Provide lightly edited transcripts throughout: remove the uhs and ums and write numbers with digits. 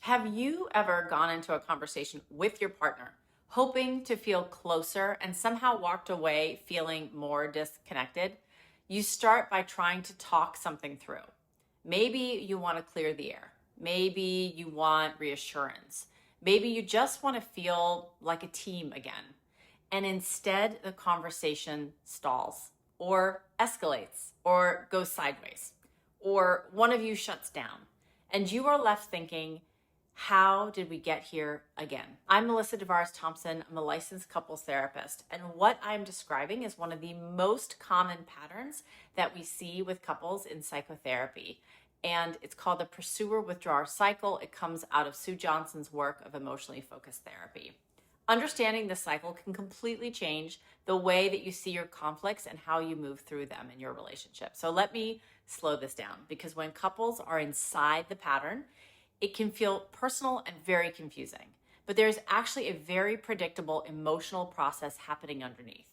Have you ever gone into a conversation with your partner hoping to feel closer and somehow walked away feeling more disconnected? You start by trying to talk something through. Maybe you want to clear the air. Maybe you want reassurance. Maybe you just want to feel like a team again. And instead, the conversation stalls or escalates or goes sideways, or one of you shuts down. And you are left thinking, how did we get here again? I'm Melissa Divaris Thompson. I'm a licensed couples therapist. And what I'm describing is one of the most common patterns that we see with couples in psychotherapy. And it's called the pursuer-withdrawer cycle. It comes out of Sue Johnson's work of emotionally focused therapy. Understanding this cycle can completely change the way that you see your conflicts and how you move through them in your relationship. So let me slow this down, because when couples are inside the pattern, it can feel personal and very confusing. But there's actually a very predictable emotional process happening underneath.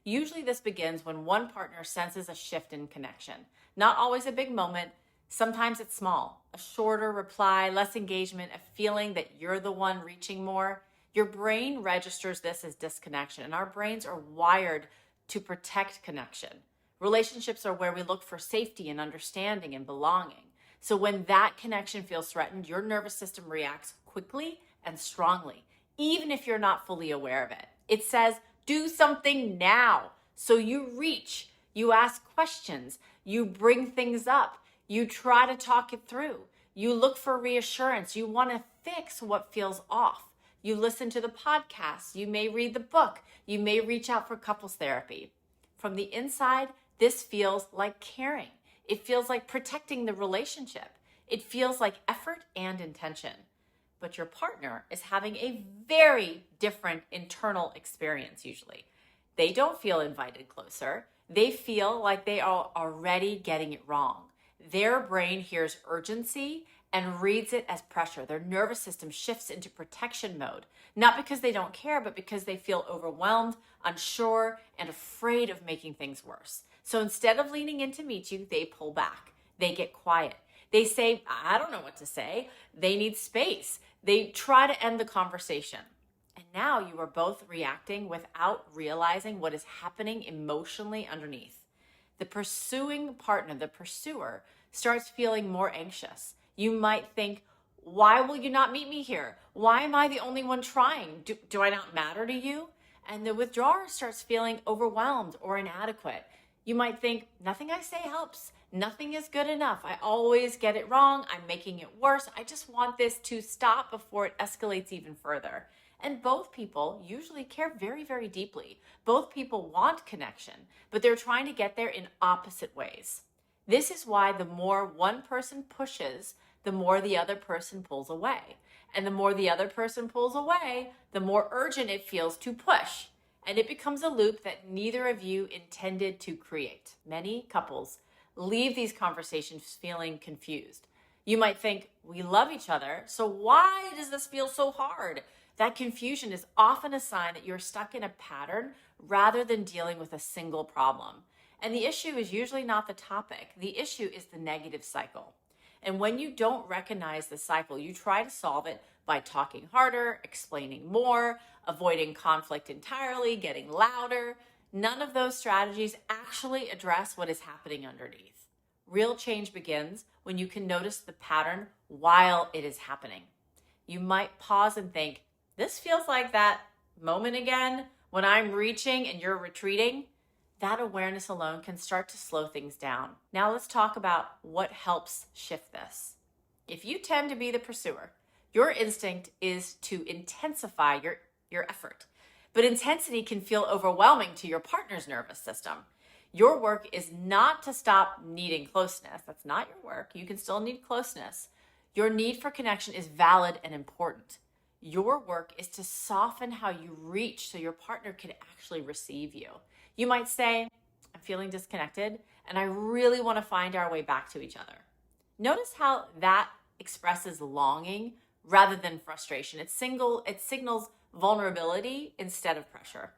Usually this begins when one partner senses a shift in connection. Not always a big moment. Sometimes it's small. A shorter reply, less engagement, a feeling that you're the one reaching more. Your brain registers this as disconnection, and our brains are wired to protect connection. Relationships are where we look for safety and understanding and belonging. So when that connection feels threatened, your nervous system reacts quickly and strongly, even if you're not fully aware of it. It says, do something now. So you reach, you ask questions, you bring things up, you try to talk it through, you look for reassurance, you want to fix what feels off. You listen to the podcast, you may read the book, you may reach out for couples therapy. From the inside, this feels like caring. It feels like protecting the relationship. It feels like effort and intention. But your partner is having a very different internal experience usually. They don't feel invited closer. They feel like they are already getting it wrong. Their brain hears urgency and reads it as pressure. Their nervous system shifts into protection mode, not because they don't care, but because they feel overwhelmed, unsure, and afraid of making things worse. So instead of leaning in to meet you, they pull back. They get quiet. They say, I don't know what to say. They need space. They try to end the conversation. And now you are both reacting without realizing what is happening emotionally underneath. The pursuing partner, the pursuer, starts feeling more anxious. You might think, why will you not meet me here? Why am I the only one trying? Do I not matter to you? And the withdrawer starts feeling overwhelmed or inadequate. You might think, nothing I say helps. Nothing is good enough. I always get it wrong. I'm making it worse. I just want this to stop before it escalates even further. And both people usually care very, very deeply. Both people want connection, but they're trying to get there in opposite ways. This is why the more one person pushes, the more the other person pulls away. And the more the other person pulls away, the more urgent it feels to push. And it becomes a loop that neither of you intended to create. Many couples leave these conversations feeling confused. You might think, we love each other, so why does this feel so hard? That confusion is often a sign that you're stuck in a pattern rather than dealing with a single problem. And the issue is usually not the topic. The issue is the negative cycle. And when you don't recognize the cycle, you try to solve it by talking harder, explaining more, avoiding conflict entirely, getting louder. None of those strategies actually address what is happening underneath. Real change begins when you can notice the pattern while it is happening. You might pause and think, this feels like that moment again when I'm reaching and you're retreating. That awareness alone can start to slow things down. Now let's talk about what helps shift this. If you tend to be the pursuer, your instinct is to intensify your effort. But intensity can feel overwhelming to your partner's nervous system. Your work is not to stop needing closeness. That's not your work. You can still need closeness. Your need for connection is valid and important. Your work is to soften how you reach so your partner can actually receive you. You might say, I'm feeling disconnected and I really want to find our way back to each other. Notice how that expresses longing rather than frustration. It signals vulnerability instead of pressure.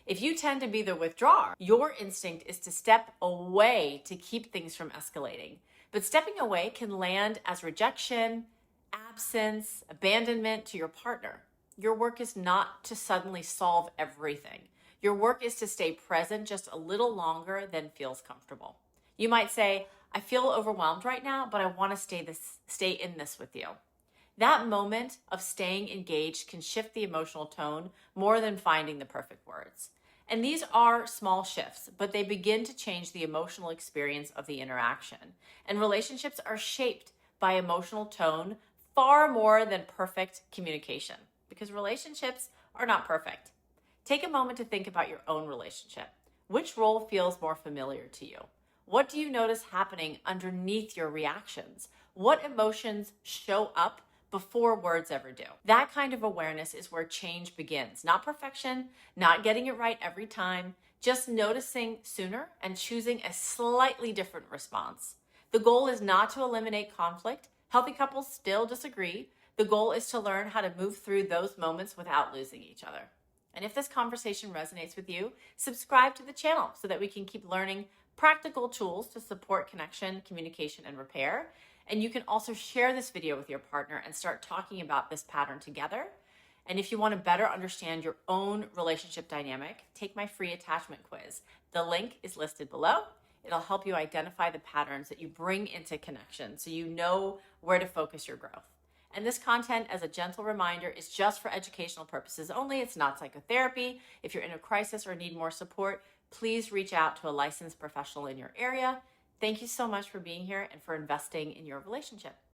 If you tend to be the withdrawer, your instinct is to step away to keep things from escalating. But stepping away can land as rejection, absence, abandonment to your partner. Your work is not to suddenly solve everything. Your work is to stay present just a little longer than feels comfortable. You might say, I feel overwhelmed right now, but I want to stay in this with you. That moment of staying engaged can shift the emotional tone more than finding the perfect words. And these are small shifts, but they begin to change the emotional experience of the interaction. And relationships are shaped by emotional tone far more than perfect communication, because relationships are not perfect. Take a moment to think about your own relationship. Which role feels more familiar to you? What do you notice happening underneath your reactions? What emotions show up before words ever do? That kind of awareness is where change begins. Not perfection, not getting it right every time, just noticing sooner and choosing a slightly different response. The goal is not to eliminate conflict. Healthy couples still disagree. The goal is to learn how to move through those moments without losing each other. And if this conversation resonates with you, subscribe to the channel so that we can keep learning practical tools to support connection, communication, and repair. And you can also share this video with your partner and start talking about this pattern together. And if you want to better understand your own relationship dynamic, take my free attachment quiz. The link is listed below. It'll help you identify the patterns that you bring into connection so you know where to focus your growth. And this content, as a gentle reminder, is just for educational purposes only. It's not psychotherapy. If you're in a crisis or need more support, please reach out to a licensed professional in your area. Thank you so much for being here and for investing in your relationship.